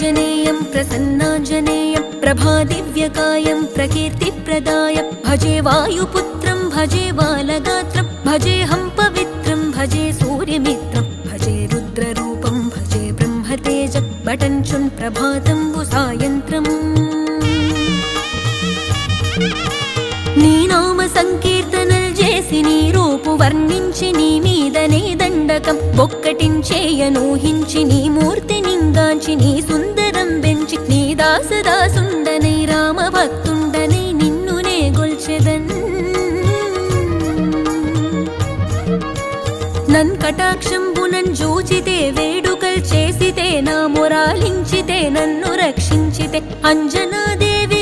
आञ्जनेयं प्रसन्नाञ्जनेयं प्रभादिव्यकायं प्रकीर्तिप्रदाय भजे वायुपुत्रं भजे बालगात्रं भजेऽहं पवित्रं भजे सूर्यमित्रं भजे रुद्ररूपं भजे ब्रह्मतेजं बटञ्चुन् प्रभातं सायन्त्रम् నీ నామ సంకీర్తనలు చేసి నీ రూపు వర్ణించి నీ మీదనే దండకం ఒక్కటించేయనూహించి నీ మూర్తి నింగాంచి నీ సుందరం పెంచి నీ దాసదాసుండనై రామభక్తుండనై నిన్నునే గొల్చెదన్ నన్ కటాక్షంబునన్ జూచితే వేడుకల్ చేసితే నా మొరాలించితే నన్ను రక్షించితే అంజనాదేవి